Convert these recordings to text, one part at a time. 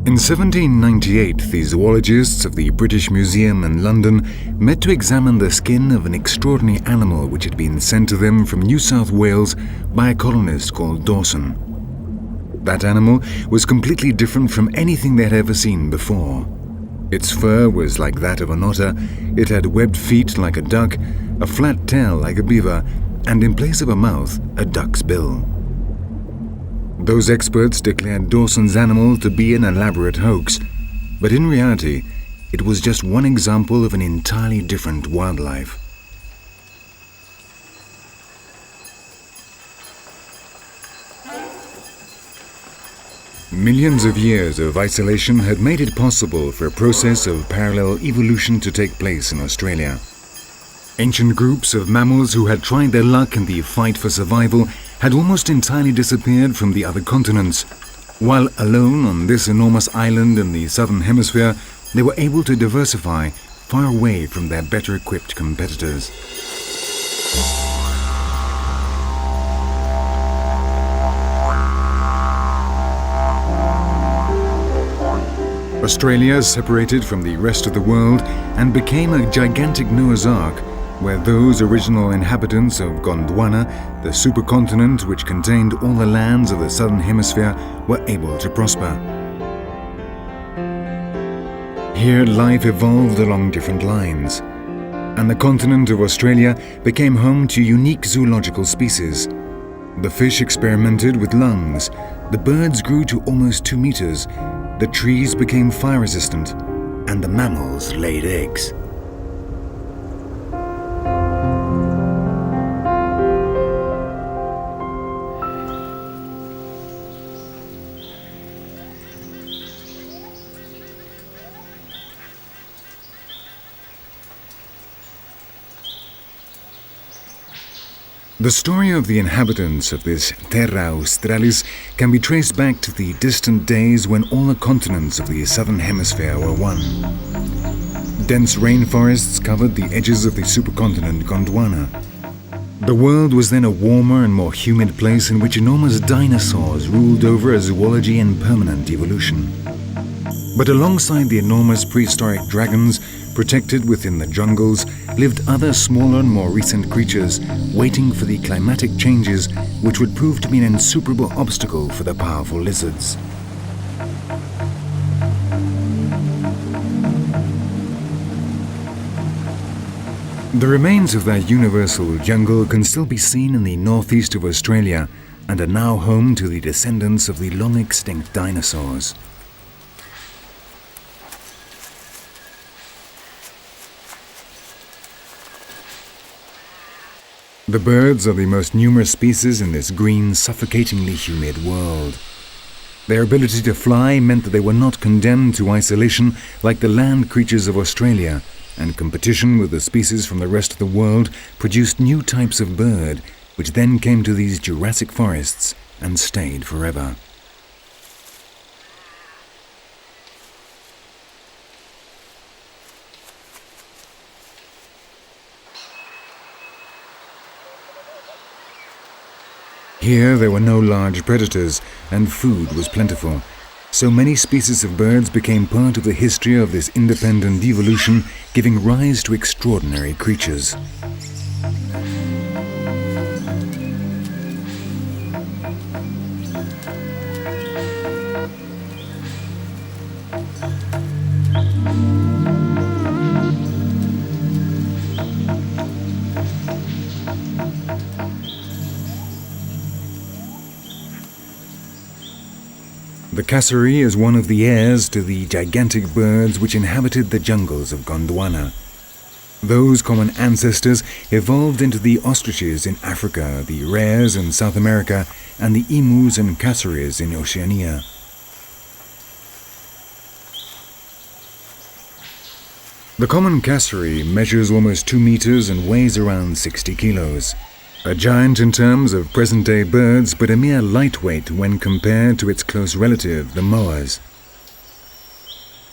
In 1798, the zoologists of the British Museum in London met to examine the skin of an extraordinary animal which had been sent to them from New South Wales by a colonist called Dawson. That animal was completely different from anything they had ever seen before. Its fur was like that of an otter, it had webbed feet like a duck, a flat tail like a beaver, and in place of a mouth, a duck's bill. Those experts declared Dawson's animal to be an elaborate hoax, but in reality, it was just one example of an entirely different wildlife. Millions of years of isolation had made it possible for a process of parallel evolution to take place in Australia. Ancient groups of mammals who had tried their luck in the fight for survival had almost entirely disappeared from the other continents. While alone on this enormous island in the southern hemisphere, they were able to diversify far away from their better-equipped competitors. Australia separated from the rest of the world and became a gigantic Noah's Ark, where those original inhabitants of Gondwana, the supercontinent which contained all the lands of the southern hemisphere, were able to prosper. Here life evolved along different lines, and the continent of Australia became home to unique zoological species. The fish experimented with lungs, the birds grew to almost 2 meters, the trees became fire-resistant, and the mammals laid eggs. The story of the inhabitants of this Terra Australis can be traced back to the distant days when all the continents of the southern hemisphere were one. Dense rainforests covered the edges of the supercontinent Gondwana. The world was then a warmer and more humid place in which enormous dinosaurs ruled over a zoology and permanent evolution. But alongside the enormous prehistoric dragons, protected within the jungles, lived other smaller and more recent creatures, waiting for the climatic changes which would prove to be an insuperable obstacle for the powerful lizards. The remains of that universal jungle can still be seen in the northeast of Australia and are now home to the descendants of the long-extinct dinosaurs. The birds are the most numerous species in this green, suffocatingly humid world. Their ability to fly meant that they were not condemned to isolation like the land creatures of Australia, and competition with the species from the rest of the world produced new types of bird, which then came to these Jurassic forests and stayed forever. Here there were no large predators, and food was plentiful. So many species of birds became part of the history of this independent evolution, giving rise to extraordinary creatures. The cassowary is one of the heirs to the gigantic birds which inhabited the jungles of Gondwana. Those common ancestors evolved into the ostriches in Africa, the rares in South America, and the emus and cassowaries in Oceania. The common cassowary measures almost 2 meters and weighs around 60 kilos. A giant in terms of present-day birds, but a mere lightweight when compared to its close relative, the moas.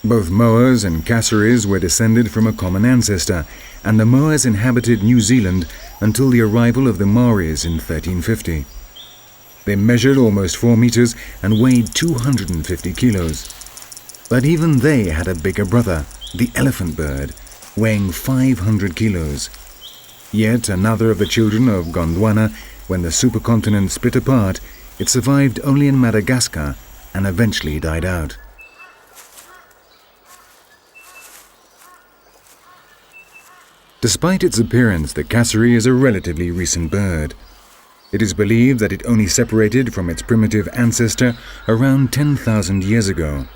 Both moas and cassowaries were descended from a common ancestor, and the moas inhabited New Zealand until the arrival of the Maoris in 1350. They measured almost 4 meters and weighed 250 kilos. But even they had a bigger brother, the elephant bird, weighing 500 kilos. Yet another of the children of Gondwana, when the supercontinent split apart, it survived only in Madagascar and eventually died out. Despite its appearance, the cassowary is a relatively recent bird. It is believed that it only separated from its primitive ancestor around 10,000 years ago.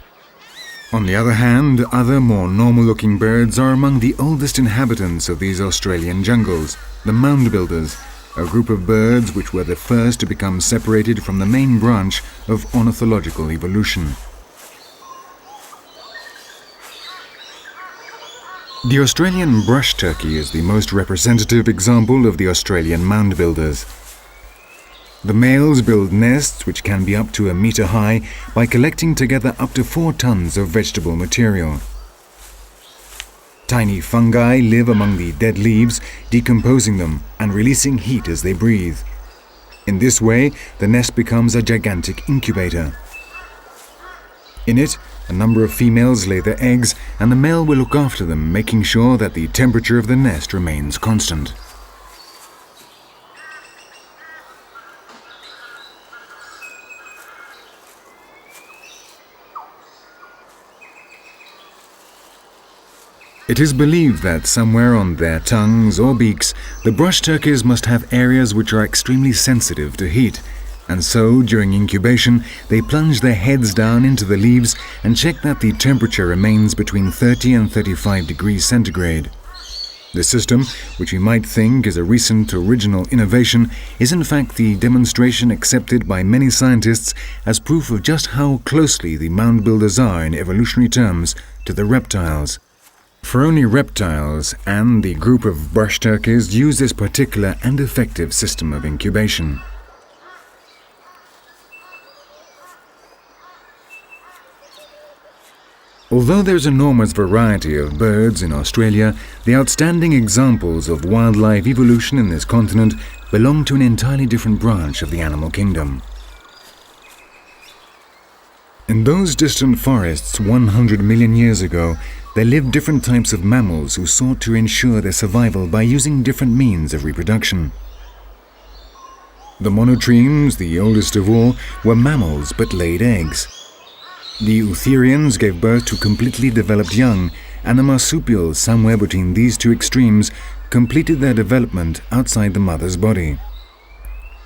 On the other hand, other more normal-looking birds are among the oldest inhabitants of these Australian jungles, the mound builders, a group of birds which were the first to become separated from the main branch of ornithological evolution. The Australian brush turkey is the most representative example of the Australian mound builders. The males build nests which can be up to a meter high by collecting together up to 4 tons of vegetable material. Tiny fungi live among the dead leaves, decomposing them and releasing heat as they breathe. In this way, the nest becomes a gigantic incubator. In it, a number of females lay their eggs, and the male will look after them, making sure that the temperature of the nest remains constant. It is believed that somewhere on their tongues or beaks, the brush turkeys must have areas which are extremely sensitive to heat, and so during incubation they plunge their heads down into the leaves and check that the temperature remains between 30 and 35 degrees centigrade. The system, which we might think is a recent original innovation, is in fact the demonstration accepted by many scientists as proof of just how closely the mound builders are in evolutionary terms to the reptiles. For only reptiles and the group of brush turkeys use this particular and effective system of incubation. Although there's enormous variety of birds in Australia, the outstanding examples of wildlife evolution in this continent belong to an entirely different branch of the animal kingdom. In those distant forests 100 million years ago, there lived different types of mammals who sought to ensure their survival by using different means of reproduction. The monotremes, the oldest of all, were mammals but laid eggs. The eutherians gave birth to completely developed young, and the marsupials, somewhere between these two extremes, completed their development outside the mother's body.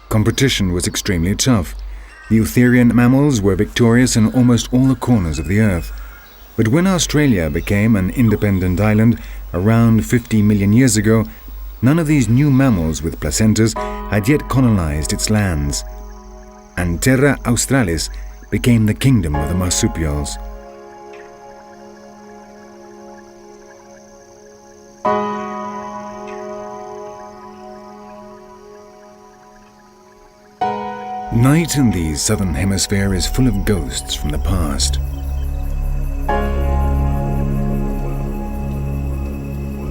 Competition was extremely tough. The eutherian mammals were victorious in almost all the corners of the earth. But when Australia became an independent island around 50 million years ago, none of these new mammals with placentas had yet colonized its lands, and Terra Australis became the kingdom of the marsupials. Night in the southern hemisphere is full of ghosts from the past.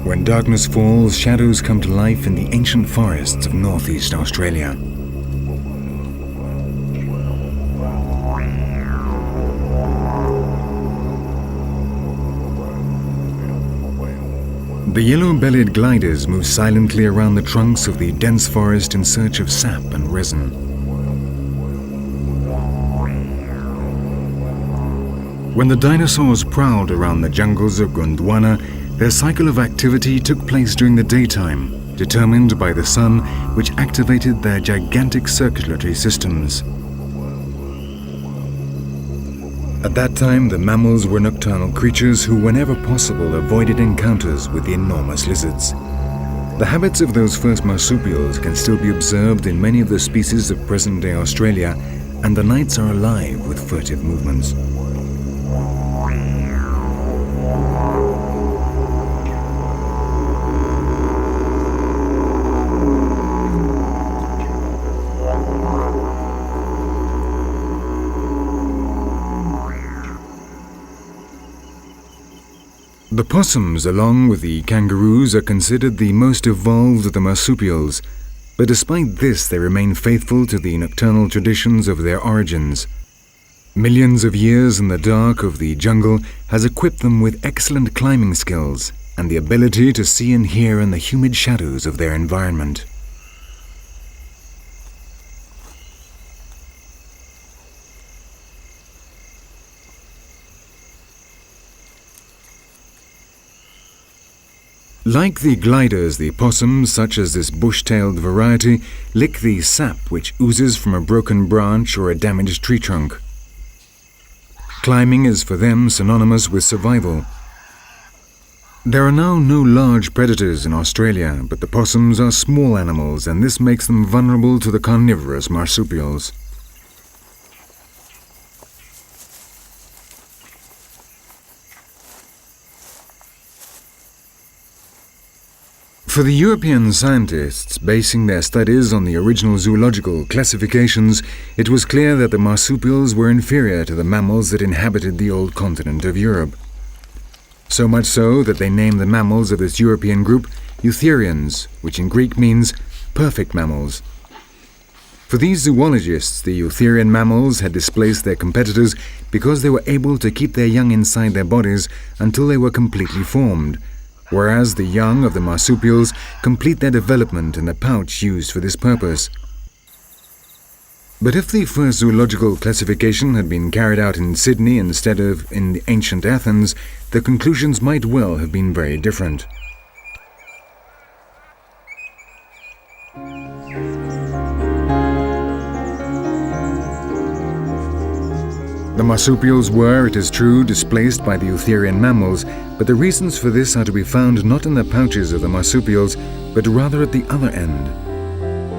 When darkness falls, shadows come to life in the ancient forests of northeast Australia. The yellow-bellied gliders move silently around the trunks of the dense forest in search of sap and resin. When the dinosaurs prowled around the jungles of Gondwana, their cycle of activity took place during the daytime, determined by the sun, which activated their gigantic circulatory systems. At that time, the mammals were nocturnal creatures who, whenever possible, avoided encounters with the enormous lizards. The habits of those first marsupials can still be observed in many of the species of present-day Australia, and the nights are alive with furtive movements. The possums, along with the kangaroos, are considered the most evolved of the marsupials, but despite this they remain faithful to the nocturnal traditions of their origins. Millions of years in the dark of the jungle has equipped them with excellent climbing skills and the ability to see and hear in the humid shadows of their environment. Like the gliders, the possums, such as this bush-tailed variety, lick the sap which oozes from a broken branch or a damaged tree trunk. Climbing is for them synonymous with survival. There are now no large predators in Australia, but the possums are small animals, and this makes them vulnerable to the carnivorous marsupials. For the European scientists, basing their studies on the original zoological classifications, it was clear that the marsupials were inferior to the mammals that inhabited the old continent of Europe. So much so that they named the mammals of this European group Eutherians, which in Greek means perfect mammals. For these zoologists, the Eutherian mammals had displaced their competitors because they were able to keep their young inside their bodies until they were completely formed, whereas the young of the marsupials complete their development in the pouch used for this purpose. But if the first zoological classification had been carried out in Sydney instead of in ancient Athens, the conclusions might well have been very different. The marsupials were, it is true, displaced by the Eutherian mammals, but the reasons for this are to be found not in the pouches of the marsupials, but rather at the other end.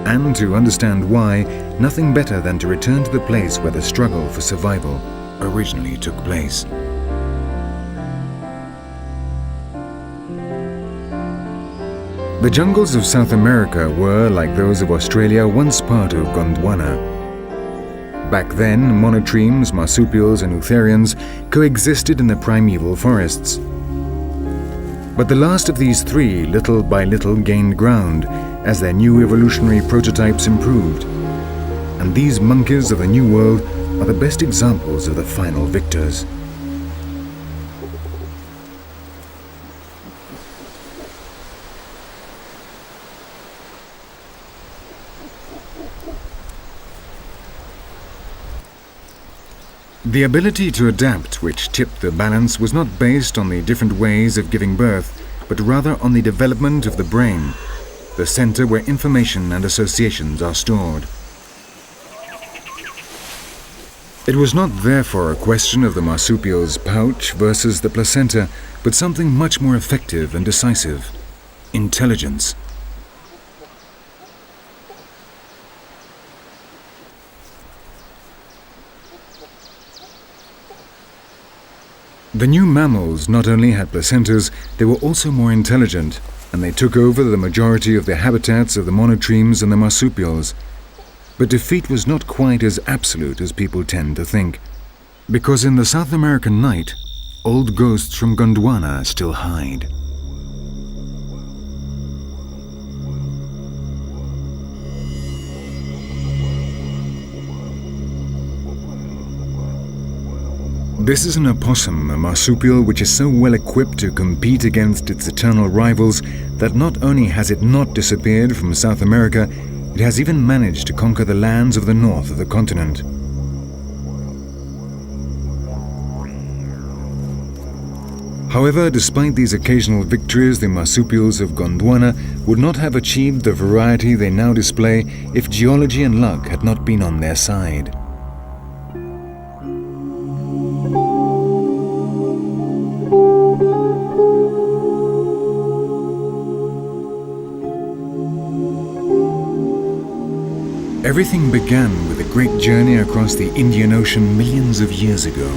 And to understand why, nothing better than to return to the place where the struggle for survival originally took place. The jungles of South America were, like those of Australia, once part of Gondwana. Back then, monotremes, marsupials and eutherians coexisted in the primeval forests. But the last of these three little by little gained ground as their new evolutionary prototypes improved. And these monkeys of the New World are the best examples of the final victors. The ability to adapt which tipped the balance was not based on the different ways of giving birth, but rather on the development of the brain, the center where information and associations are stored. It was not therefore a question of the marsupial's pouch versus the placenta, but something much more effective and decisive: intelligence. The new mammals not only had placentas, they were also more intelligent, and they took over the majority of the habitats of the monotremes and the marsupials. But defeat was not quite as absolute as people tend to think, because in the South American night, old ghosts from Gondwana still hide. This is an opossum, a marsupial which is so well equipped to compete against its eternal rivals that not only has it not disappeared from South America, it has even managed to conquer the lands of the north of the continent. However, despite these occasional victories, the marsupials of Gondwana would not have achieved the variety they now display if geology and luck had not been on their side. Everything began with a great journey across the Indian Ocean millions of years ago.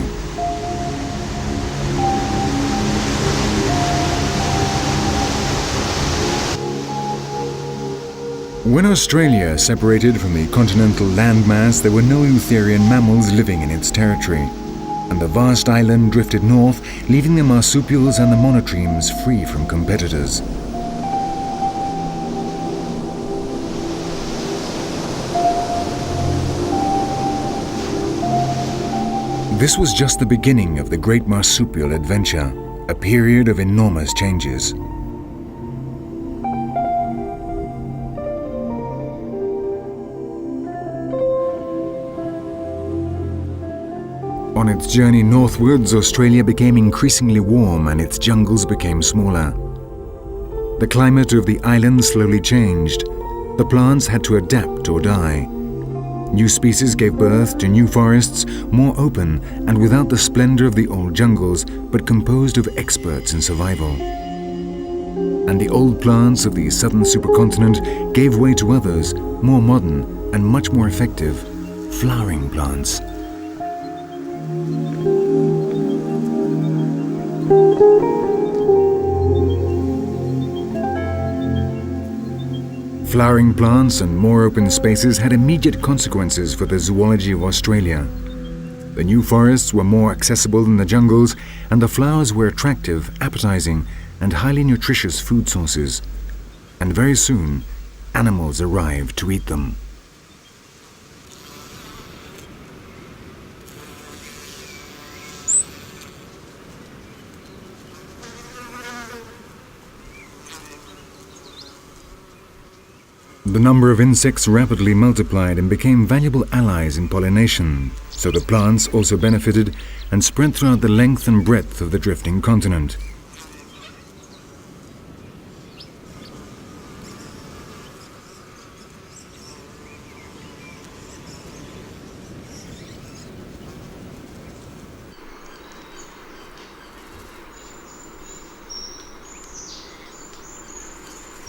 When Australia separated from the continental landmass, there were no Eutherian mammals living in its territory, and the vast island drifted north, leaving the marsupials and the monotremes free from competitors. This was just the beginning of the great marsupial adventure, a period of enormous changes. On its journey northwards, Australia became increasingly warm and its jungles became smaller. The climate of the island slowly changed. The plants had to adapt or die. New species gave birth to new forests, more open and without the splendor of the old jungles, but composed of experts in survival. And the old plants of the southern supercontinent gave way to others, more modern and much more effective, flowering plants. Flowering plants and more open spaces had immediate consequences for the zoology of Australia. The new forests were more accessible than the jungles, and the flowers were attractive, appetizing, and highly nutritious food sources. And very soon, animals arrived to eat them. The number of insects rapidly multiplied and became valuable allies in pollination, so the plants also benefited and spread throughout the length and breadth of the drifting continent.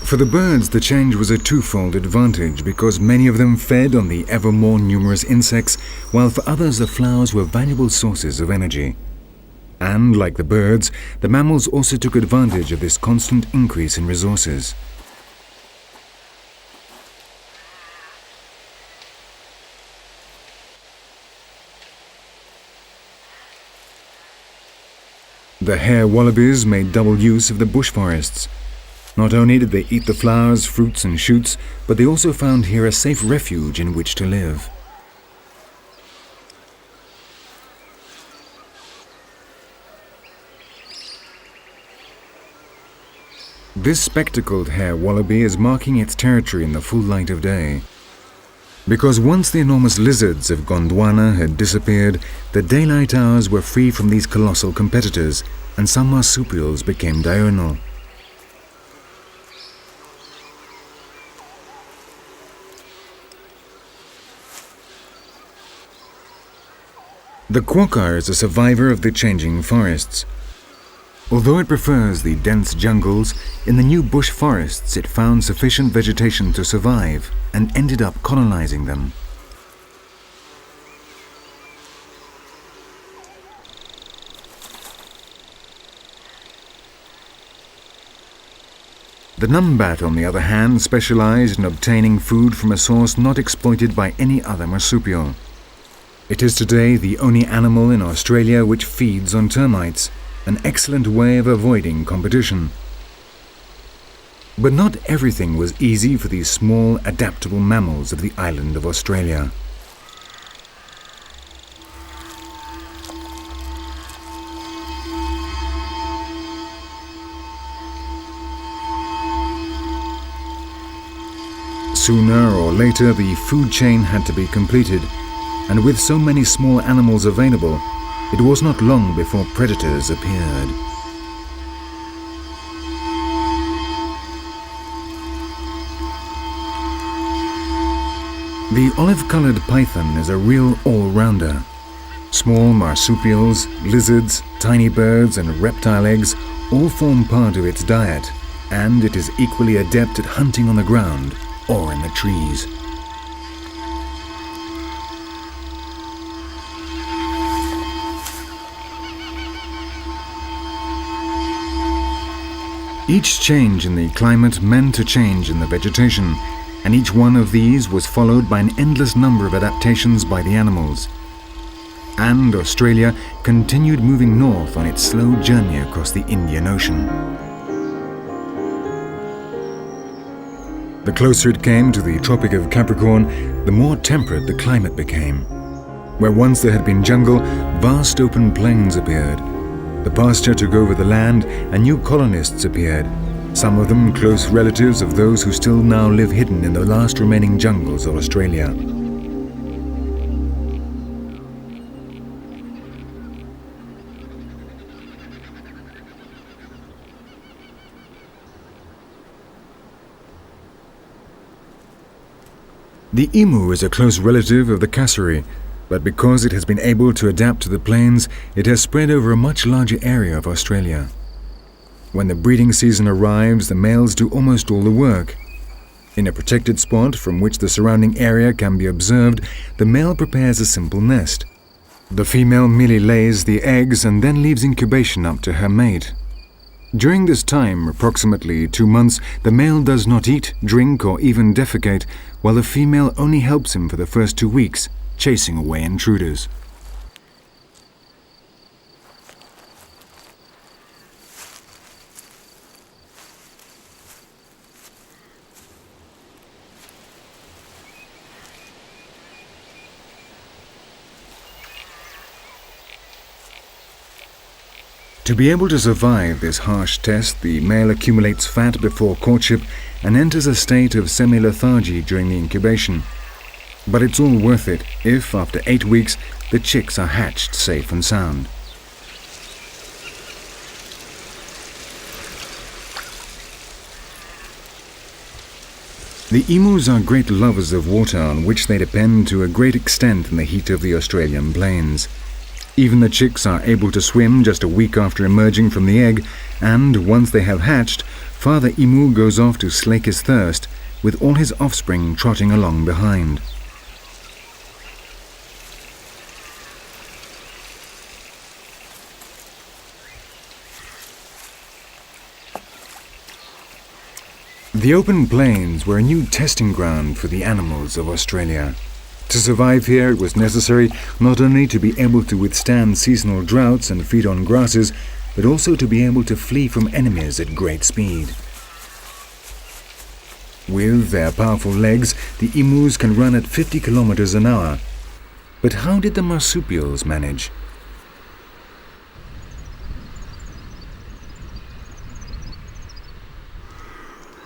For the birds, the change was a twofold advantage because many of them fed on the ever more numerous insects, while for others the flowers were valuable sources of energy. And, like the birds, the mammals also took advantage of this constant increase in resources. The hare wallabies made double use of the bush forests. Not only did they eat the flowers, fruits and shoots, but they also found here a safe refuge in which to live. This spectacled hare wallaby is marking its territory in the full light of day. Because once the enormous lizards of Gondwana had disappeared, the daylight hours were free from these colossal competitors, and some marsupials became diurnal. The quokka is a survivor of the changing forests. Although it prefers the dense jungles, in the new bush forests it found sufficient vegetation to survive and ended up colonizing them. The numbat, on the other hand, specialized in obtaining food from a source not exploited by any other marsupial. It is today the only animal in Australia which feeds on termites, an excellent way of avoiding competition. But not everything was easy for these small, adaptable mammals of the island of Australia. Sooner or later, the food chain had to be completed, and with so many small animals available, it was not long before predators appeared. The olive-colored python is a real all-rounder. Small marsupials, lizards, tiny birds and reptile eggs all form part of its diet, and it is equally adept at hunting on the ground or in the trees. Each change in the climate meant a change in the vegetation, and each one of these was followed by an endless number of adaptations by the animals. And Australia continued moving north on its slow journey across the Indian Ocean. The closer it came to the Tropic of Capricorn, the more temperate the climate became. Where once there had been jungle, vast open plains appeared. The pasture took over the land and new colonists appeared, some of them close relatives of those who still now live hidden in the last remaining jungles of Australia. The emu is a close relative of the cassowary, but because it has been able to adapt to the plains, it has spread over a much larger area of Australia. When the breeding season arrives, the males do almost all the work. In a protected spot from which the surrounding area can be observed, the male prepares a simple nest. The female merely lays the eggs and then leaves incubation up to her mate. During this time, approximately 2 months, the male does not eat, drink, or even defecate, while the female only helps him for the first 2 weeks, chasing away intruders. To be able to survive this harsh test, the male accumulates fat before courtship and enters a state of semi-lethargy during the incubation. But it's all worth it if, after 8 weeks, the chicks are hatched safe and sound. The emus are great lovers of water, on which they depend to a great extent in the heat of the Australian plains. Even the chicks are able to swim just a week after emerging from the egg, and once they have hatched, Father Emu goes off to slake his thirst, with all his offspring trotting along behind. The open plains were a new testing ground for the animals of Australia. To survive here, it was necessary not only to be able to withstand seasonal droughts and feed on grasses, but also to be able to flee from enemies at great speed. With their powerful legs, the emus can run at 50 kilometers an hour. But how did the marsupials manage?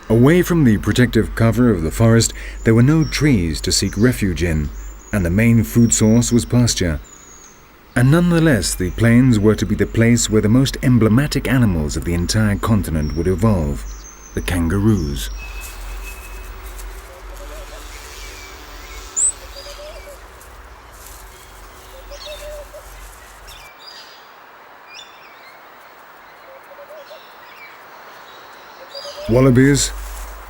Away from the protective cover of the forest, there were no trees to seek refuge in, and the main food source was pasture. And nonetheless, the plains were to be the place where the most emblematic animals of the entire continent would evolve, the kangaroos. Wallabies,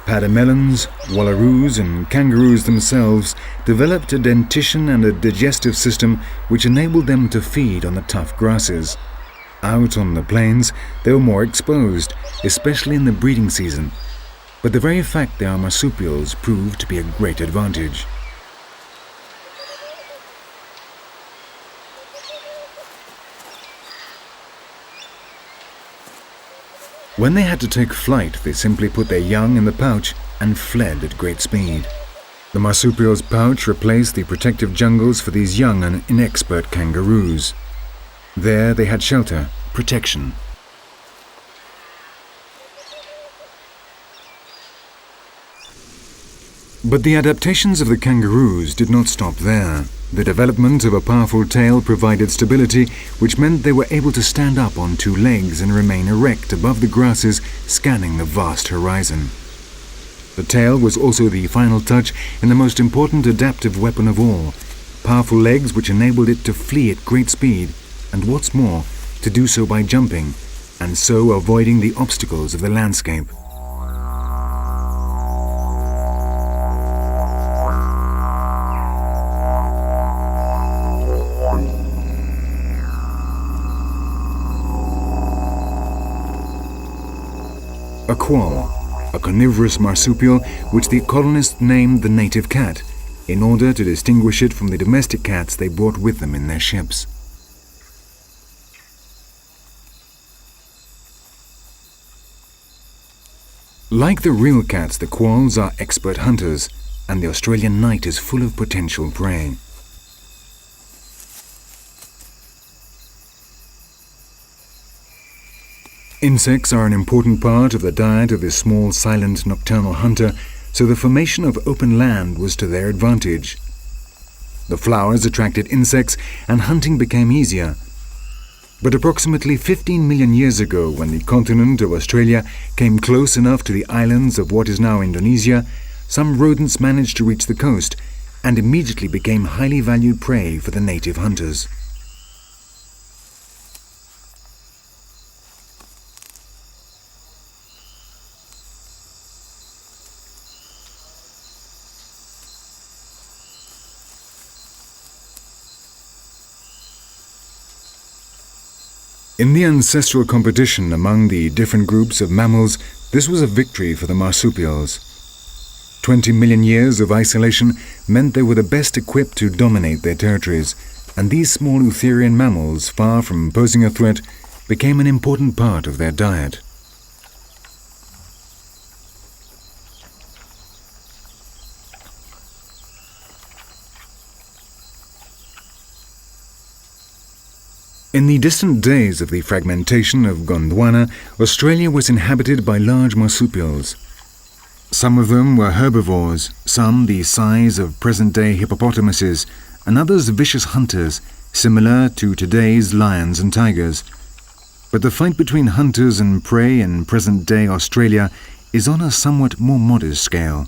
pademelons, wallaroos and kangaroos themselves developed a dentition and a digestive system which enabled them to feed on the tough grasses. Out on the plains, they were more exposed, especially in the breeding season, but the very fact they are marsupials proved to be a great advantage. When they had to take flight, they simply put their young in the pouch and fled at great speed. The marsupial's pouch replaced the protective jungles for these young and inexpert kangaroos. There they had shelter, protection. But the adaptations of the kangaroos did not stop there. The development of a powerful tail provided stability, which meant they were able to stand up on 2 legs and remain erect above the grasses, scanning the vast horizon. The tail was also the final touch in the most important adaptive weapon of all, powerful legs which enabled it to flee at great speed, and what's more, to do so by jumping, and so avoiding the obstacles of the landscape. A quoll, a carnivorous marsupial which the colonists named the native cat, in order to distinguish it from the domestic cats they brought with them in their ships. Like the real cats, the quolls are expert hunters, and the Australian night is full of potential prey. Insects are an important part of the diet of this small, silent, nocturnal hunter, so the formation of open land was to their advantage. The flowers attracted insects and hunting became easier. But approximately 15 million years ago, when the continent of Australia came close enough to the islands of what is now Indonesia, some rodents managed to reach the coast and immediately became highly valued prey for the native hunters. In the ancestral competition among the different groups of mammals, this was a victory for the marsupials. 20 million years of isolation meant they were the best equipped to dominate their territories, and these small Eutherian mammals, far from posing a threat, became an important part of their diet. In the distant days of the fragmentation of Gondwana, Australia was inhabited by large marsupials. Some of them were herbivores, some the size of present-day hippopotamuses, and others vicious hunters, similar to today's lions and tigers. But the fight between hunters and prey in present-day Australia is on a somewhat more modest scale.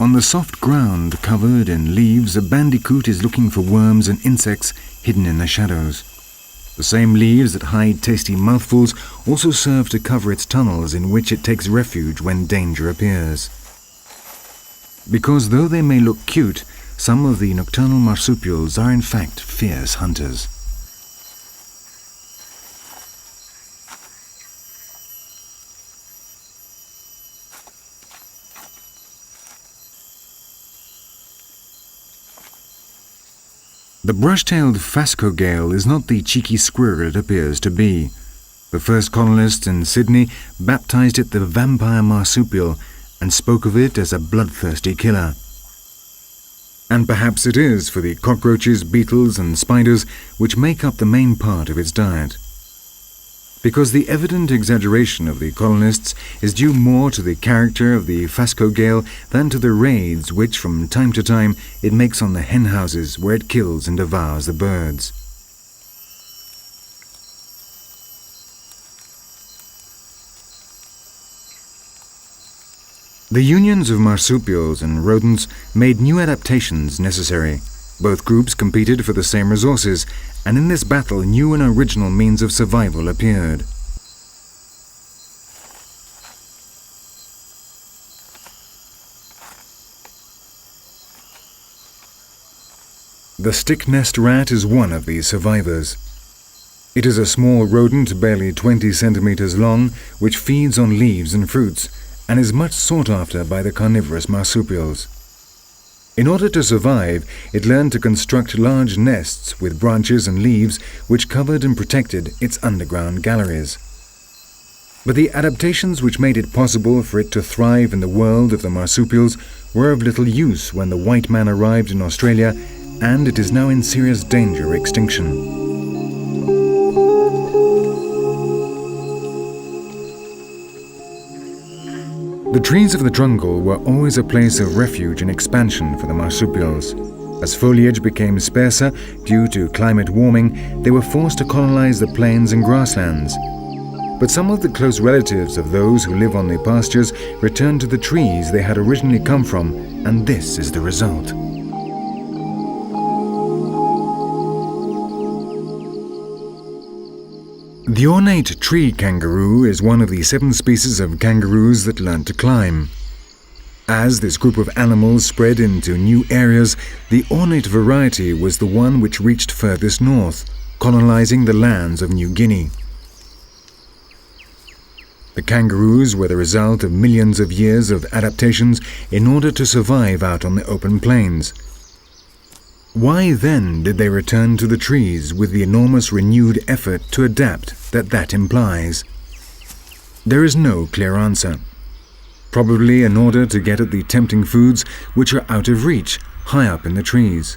On the soft ground covered in leaves, a bandicoot is looking for worms and insects hidden in the shadows. The same leaves that hide tasty mouthfuls also serve to cover its tunnels in which it takes refuge when danger appears. Because though they may look cute, some of the nocturnal marsupials are in fact fierce hunters. The brush-tailed phascogale is not the cheeky squirrel it appears to be. The first colonists in Sydney baptized it the vampire marsupial and spoke of it as a bloodthirsty killer. And perhaps it is for the cockroaches, beetles and spiders which make up the main part of its diet. Because the evident exaggeration of the colonists is due more to the character of the phascogale than to the raids which from time to time it makes on the hen houses where it kills and devours the birds. The unions of marsupials and rodents made new adaptations necessary. Both groups competed for the same resources, and in this battle new and original means of survival appeared. The stick-nest rat is one of these survivors. It is a small rodent barely 20 centimeters long which feeds on leaves and fruits and is much sought after by the carnivorous marsupials. In order to survive, it learned to construct large nests with branches and leaves which covered and protected its underground galleries. But the adaptations which made it possible for it to thrive in the world of the marsupials were of little use when the white man arrived in Australia, and it is now in serious danger of extinction. The trees of the jungle were always a place of refuge and expansion for the marsupials. As foliage became sparser due to climate warming, they were forced to colonize the plains and grasslands. But some of the close relatives of those who live on the pastures returned to the trees they had originally come from, and this is the result. The ornate tree kangaroo is one of the 7 species of kangaroos that learn to climb. As this group of animals spread into new areas, the ornate variety was the one which reached furthest north, colonizing the lands of New Guinea. The kangaroos were the result of millions of years of adaptations in order to survive out on the open plains. Why then did they return to the trees with the enormous renewed effort to adapt that implies? There is no clear answer. Probably in order to get at the tempting foods which are out of reach, high up in the trees.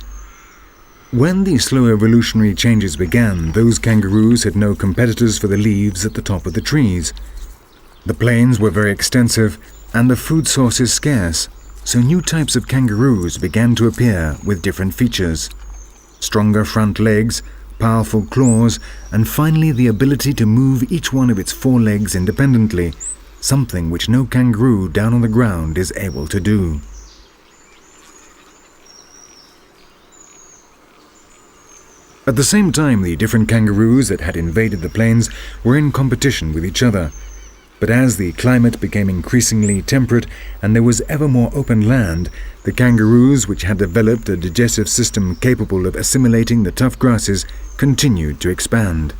When the slow evolutionary changes began, those kangaroos had no competitors for the leaves at the top of the trees. The plains were very extensive and the food sources scarce, so new types of kangaroos began to appear with different features. Stronger front legs, powerful claws, and finally the ability to move each one of its four legs independently, something which no kangaroo down on the ground is able to do. At the same time, the different kangaroos that had invaded the plains were in competition with each other. But as the climate became increasingly temperate and there was ever more open land, the kangaroos, which had developed a digestive system capable of assimilating the tough grasses, continued to expand.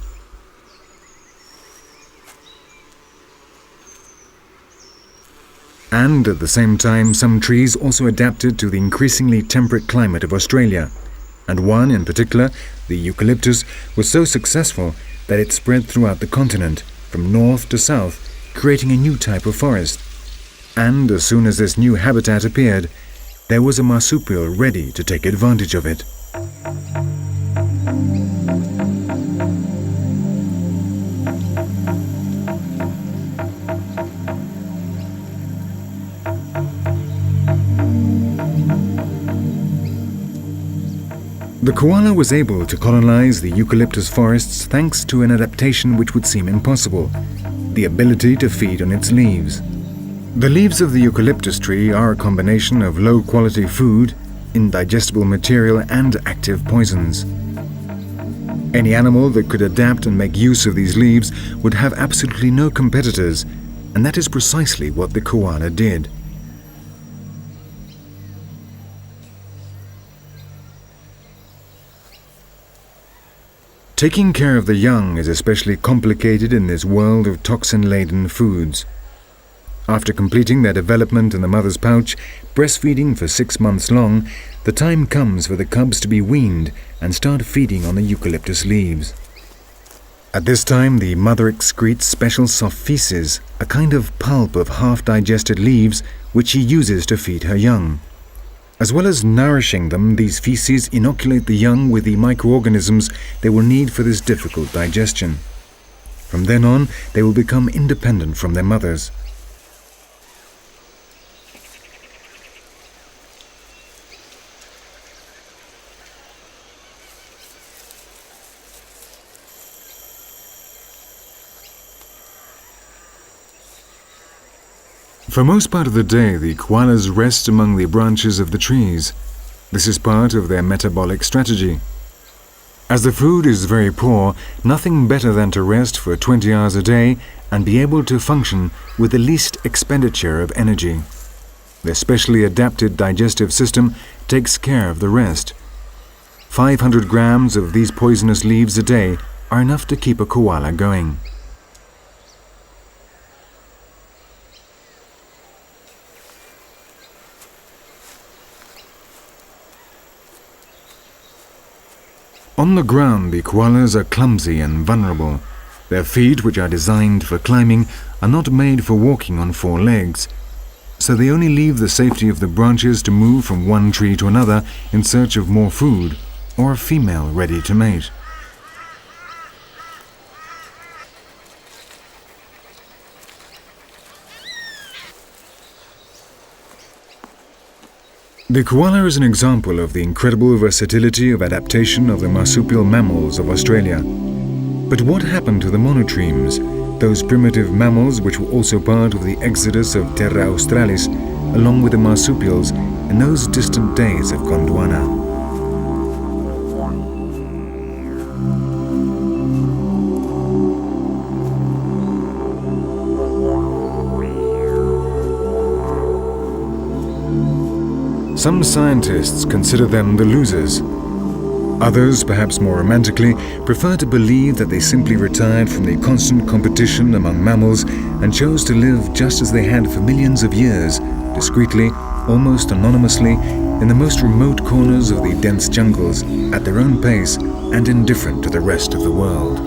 And at the same time, some trees also adapted to the increasingly temperate climate of Australia, and one in particular, the eucalyptus, was so successful that it spread throughout the continent, from north to south, creating a new type of forest. And as soon as this new habitat appeared, there was a marsupial ready to take advantage of it. The koala was able to colonize the eucalyptus forests thanks to an adaptation which would seem impossible: the ability to feed on its leaves. The leaves of the eucalyptus tree are a combination of low-quality food, indigestible material, and active poisons. Any animal that could adapt and make use of these leaves would have absolutely no competitors, and that is precisely what the koala did. Taking care of the young is especially complicated in this world of toxin-laden foods. After completing their development in the mother's pouch, breastfeeding for 6 months long, the time comes for the cubs to be weaned and start feeding on the eucalyptus leaves. At this time, the mother excretes special soft feces, a kind of pulp of half-digested leaves which she uses to feed her young. As well as nourishing them, these feces inoculate the young with the microorganisms they will need for this difficult digestion. From then on, they will become independent from their mothers. For most part of the day, the koalas rest among the branches of the trees. This is part of their metabolic strategy. As the food is very poor, nothing better than to rest for 20 hours a day and be able to function with the least expenditure of energy. Their specially adapted digestive system takes care of the rest. 500 grams of these poisonous leaves a day are enough to keep a koala going. On the ground, the koalas are clumsy and vulnerable. Their feet, which are designed for climbing, are not made for walking on 4 legs. So they only leave the safety of the branches to move from one tree to another in search of more food or a female ready to mate. The koala is an example of the incredible versatility of adaptation of the marsupial mammals of Australia. But what happened to the monotremes, those primitive mammals which were also part of the exodus of Terra Australis, along with the marsupials, in those distant days of Gondwana? Some scientists consider them the losers. Others, perhaps more romantically, prefer to believe that they simply retired from the constant competition among mammals and chose to live just as they had for millions of years, discreetly, almost anonymously, in the most remote corners of the dense jungles, at their own pace and indifferent to the rest of the world.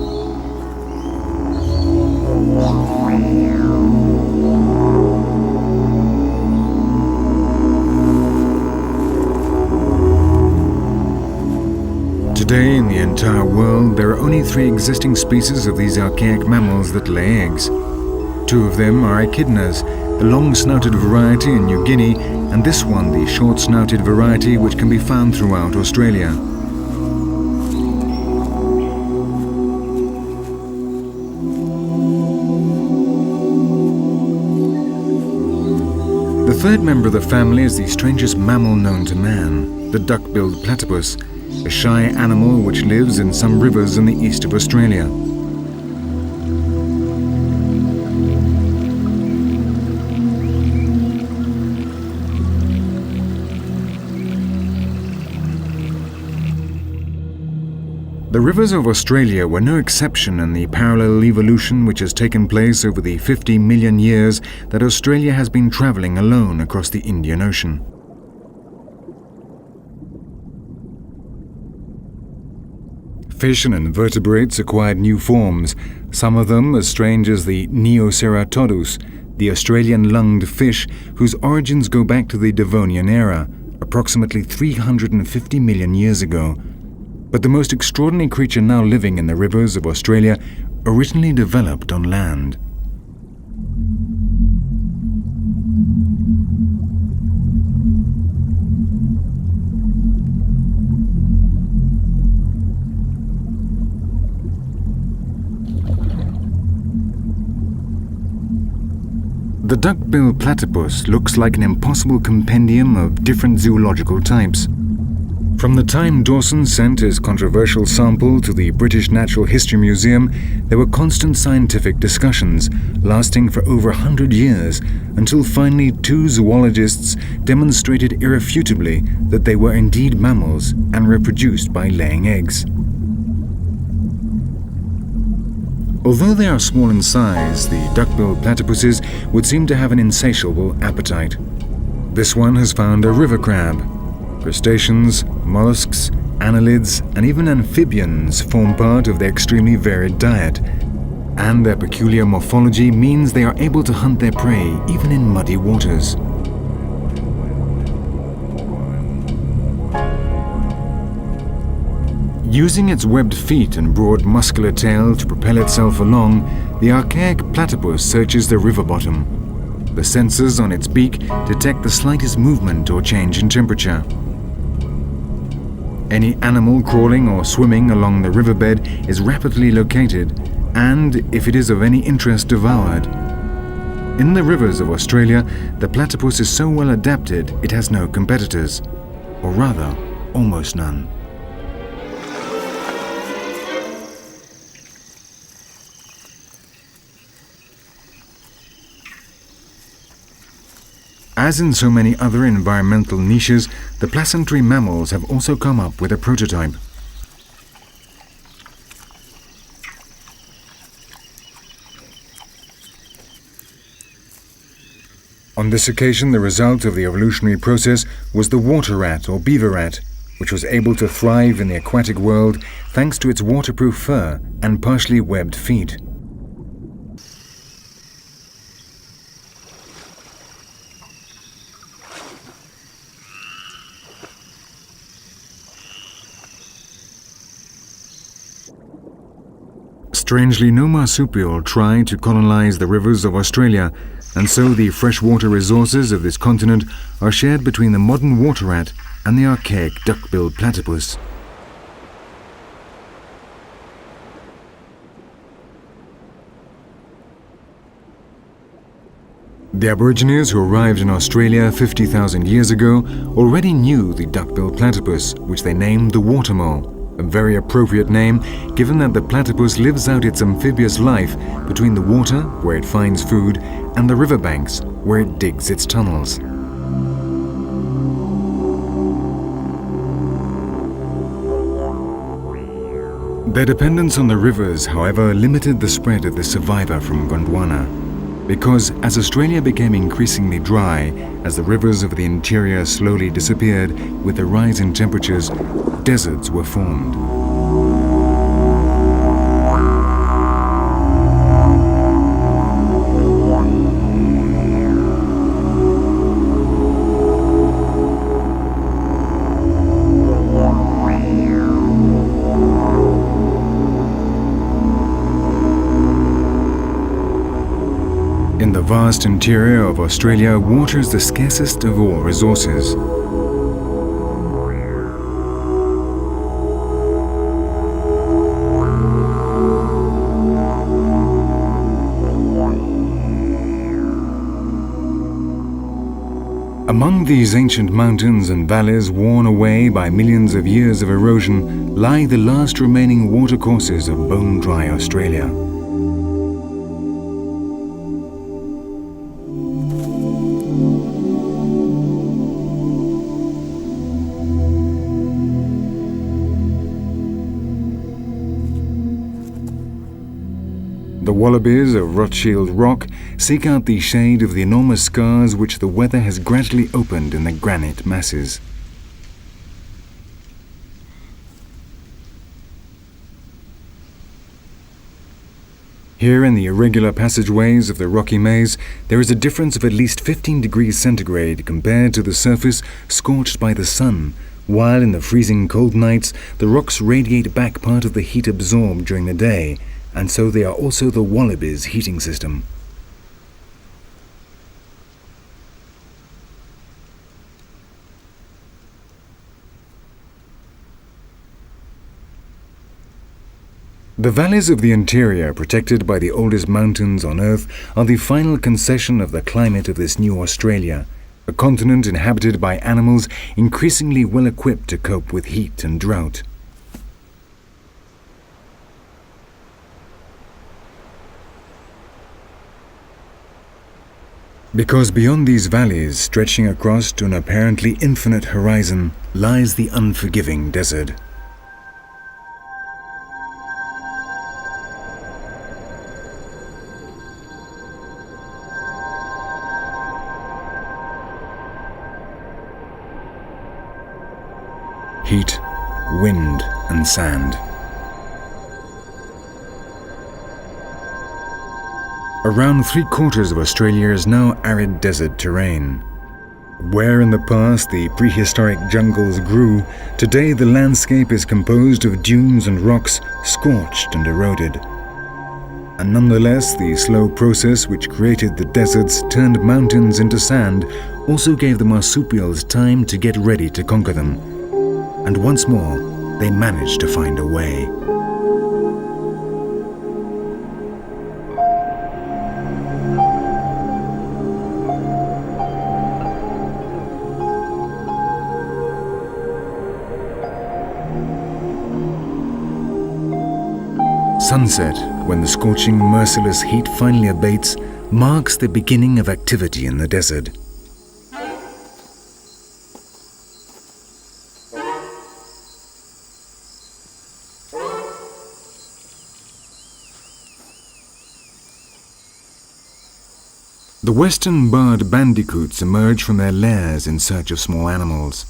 Today, in the entire world, there are only 3 existing species of these archaic mammals that lay eggs. 2 of them are echidnas, the long-snouted variety in New Guinea, and this one, the short-snouted variety, which can be found throughout Australia. The third member of the family is the strangest mammal known to man, the duck-billed platypus, a shy animal which lives in some rivers in the east of Australia. The rivers of Australia were no exception in the parallel evolution which has taken place over the 50 million years that Australia has been travelling alone across the Indian Ocean. Fish and invertebrates acquired new forms, some of them as strange as the Neoceratodus, the Australian-lunged fish whose origins go back to the Devonian era, approximately 350 million years ago. But the most extraordinary creature now living in the rivers of Australia originally developed on land. The duck-billed platypus looks like an impossible compendium of different zoological types. From the time Dawson sent his controversial sample to the British Natural History Museum, there were constant scientific discussions, lasting for over 100 years, until finally 2 zoologists demonstrated irrefutably that they were indeed mammals and reproduced by laying eggs. Although they are small in size, the duck-billed platypuses would seem to have an insatiable appetite. This one has found a river crab. Crustaceans, mollusks, annelids, and even amphibians form part of their extremely varied diet, and their peculiar morphology means they are able to hunt their prey even in muddy waters. Using its webbed feet and broad muscular tail to propel itself along, the archaic platypus searches the river bottom. The sensors on its beak detect the slightest movement or change in temperature. Any animal crawling or swimming along the riverbed is rapidly located and, if it is of any interest, devoured. In the rivers of Australia, the platypus is so well adapted it has no competitors, or rather, almost none. As in so many other environmental niches, the placentary mammals have also come up with a prototype. On this occasion, the result of the evolutionary process was the water rat or beaver rat, which was able to thrive in the aquatic world thanks to its waterproof fur and partially webbed feet. Strangely, no marsupial tried to colonize the rivers of Australia, and so the freshwater resources of this continent are shared between the modern water rat and the archaic duck-billed platypus. The Aborigines who arrived in Australia 50,000 years ago already knew the duck-billed platypus, which they named the water mole. A very appropriate name, given that the platypus lives out its amphibious life between the water, where it finds food, and the riverbanks, where it digs its tunnels. Their dependence on the rivers, however, limited the spread of the survivor from Gondwana, because as Australia became increasingly dry, as the rivers of the interior slowly disappeared with the rise in temperatures, deserts were formed. In the vast interior of Australia, water is the scarcest of all resources. Among these ancient mountains and valleys worn away by millions of years of erosion lie the last remaining watercourses of bone-dry Australia. The wallabies of Rothschild Rock seek out the shade of the enormous scars which the weather has gradually opened in the granite masses. Here in the irregular passageways of the rocky maze, there is a difference of at least 15 degrees centigrade compared to the surface scorched by the sun, while in the freezing cold nights the rocks radiate back part of the heat absorbed during the day, and so they are also the wallabies' heating system. The valleys of the interior, protected by the oldest mountains on Earth, are the final concession of the climate of this new Australia, a continent inhabited by animals increasingly well equipped to cope with heat and drought. Because beyond these valleys, stretching across to an apparently infinite horizon, lies the unforgiving desert. Heat, wind, and sand. Around 3/4 of Australia is now arid desert terrain. Where in the past the prehistoric jungles grew, today the landscape is composed of dunes and rocks scorched and eroded. And nonetheless, the slow process which created the deserts, turned mountains into sand, also gave the marsupials time to get ready to conquer them. And once more, they managed to find a way. Sunset, when the scorching, merciless heat finally abates, marks the beginning of activity in the desert. The western barred bandicoots emerge from their lairs in search of small animals.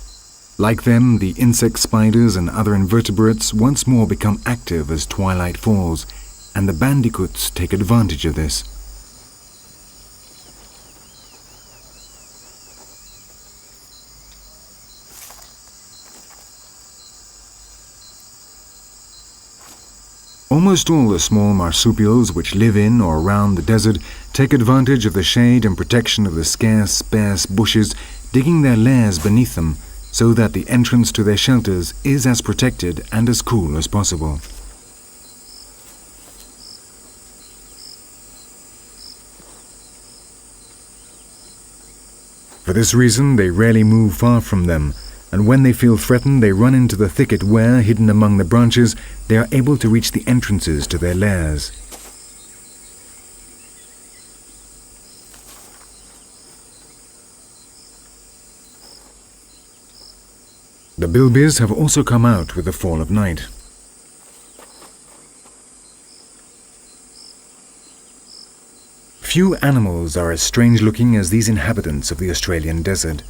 Like them, the insect spiders and other invertebrates once more become active as twilight falls, and the bandicoots take advantage of this. Almost all the small marsupials which live in or around the desert take advantage of the shade and protection of the scarce bushes, digging their lairs beneath them, so that the entrance to their shelters is as protected and as cool as possible. For this reason, they rarely move far from them, and when they feel threatened, they run into the thicket where, hidden among the branches, they are able to reach the entrances to their lairs. The bilbies have also come out with the fall of night. Few animals are as strange-looking as these inhabitants of the Australian desert.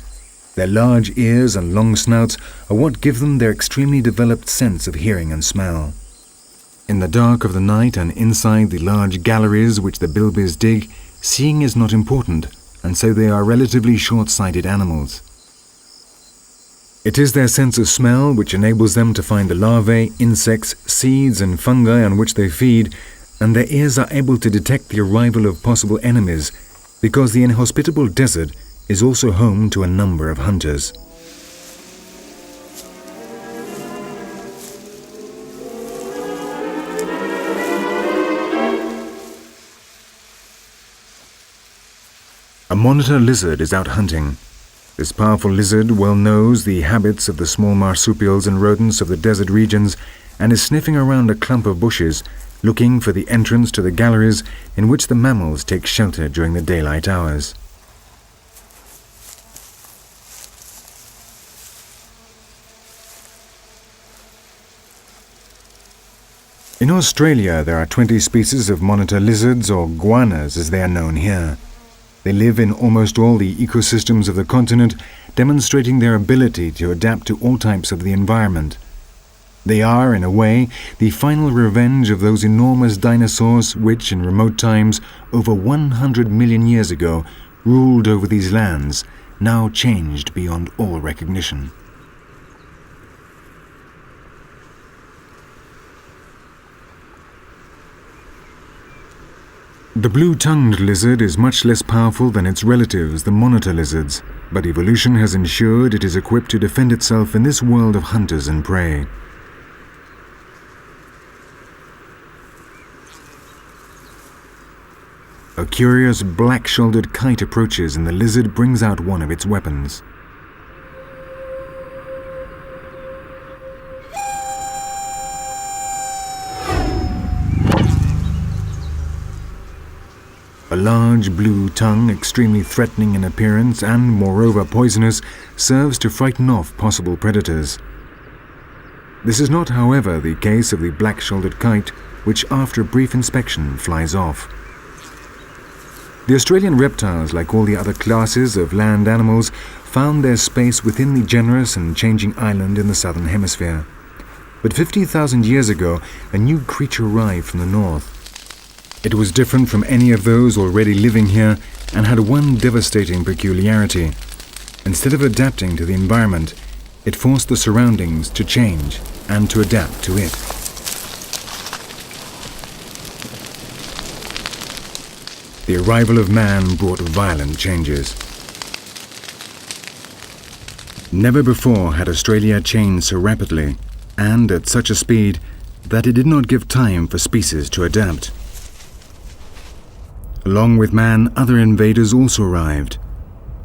Their large ears and long snouts are what give them their extremely developed sense of hearing and smell. In the dark of the night and inside the large galleries which the bilbies dig, seeing is not important, and so they are relatively short-sighted animals. It is their sense of smell which enables them to find the larvae, insects, seeds and fungi on which they feed, and their ears are able to detect the arrival of possible enemies, because the inhospitable desert is also home to a number of hunters. A monitor lizard is out hunting. This powerful lizard well knows the habits of the small marsupials and rodents of the desert regions and is sniffing around a clump of bushes, looking for the entrance to the galleries in which the mammals take shelter during the daylight hours. In Australia, there are 20 species of monitor lizards, or guanas as they are known here. They live in almost all the ecosystems of the continent, demonstrating their ability to adapt to all types of the environment. They are, in a way, the final revenge of those enormous dinosaurs which, in remote times, over 100 million years ago, ruled over these lands, now changed beyond all recognition. The blue-tongued lizard is much less powerful than its relatives, the monitor lizards, but evolution has ensured it is equipped to defend itself in this world of hunters and prey. A curious black-shouldered kite approaches and the lizard brings out one of its weapons. A large blue tongue, extremely threatening in appearance and, moreover, poisonous, serves to frighten off possible predators. This is not, however, the case of the black-shouldered kite, which after a brief inspection flies off. The Australian reptiles, like all the other classes of land animals, found their space within the generous and changing island in the southern hemisphere. But 50,000 years ago, a new creature arrived from the north. It was different from any of those already living here and had one devastating peculiarity. Instead of adapting to the environment, it forced the surroundings to change and to adapt to it. The arrival of man brought violent changes. Never before had Australia changed so rapidly, and at such a speed that it did not give time for species to adapt. Along with man, other invaders also arrived.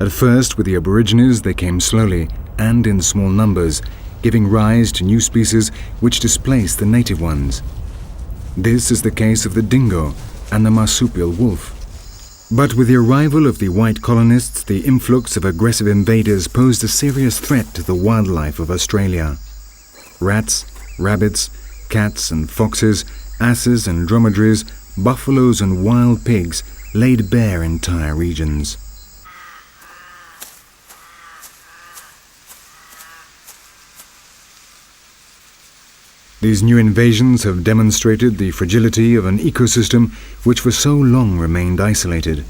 At first, with the Aborigines, they came slowly and in small numbers, giving rise to new species which displaced the native ones. This is the case of the dingo and the marsupial wolf. But with the arrival of the white colonists, the influx of aggressive invaders posed a serious threat to the wildlife of Australia. Rats, rabbits, cats and foxes, asses and dromedaries, buffaloes and wild pigs laid bare entire regions. These new invasions have demonstrated the fragility of an ecosystem which for so long remained isolated,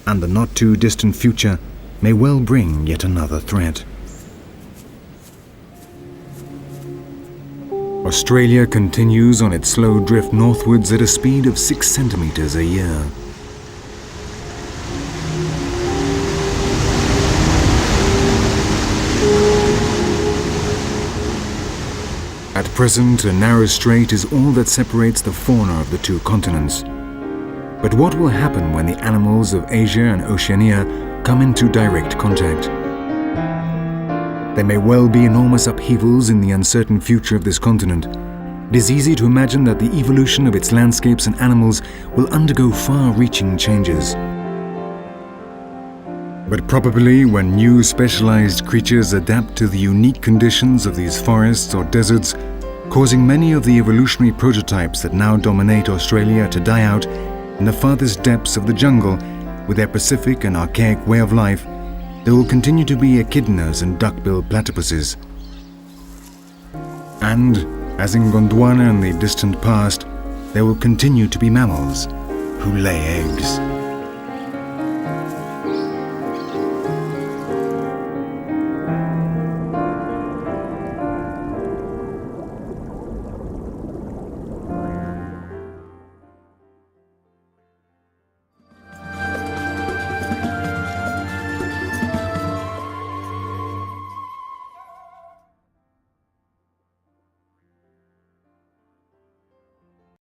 and the not-too-distant future may well bring yet another threat. Australia continues on its slow drift northwards at a speed of 6 centimeters a year. At present, a narrow strait is all that separates the fauna of the two continents. But what will happen when the animals of Asia and Oceania come into direct contact? There may well be enormous upheavals in the uncertain future of this continent. It is easy to imagine that the evolution of its landscapes and animals will undergo far-reaching changes. But probably when new specialized creatures adapt to the unique conditions of these forests or deserts, causing many of the evolutionary prototypes that now dominate Australia to die out in the farthest depths of the jungle with their Pacific and archaic way of life, there will continue to be echidnas and duck-billed platypuses. And, as in Gondwana in the distant past, there will continue to be mammals who lay eggs.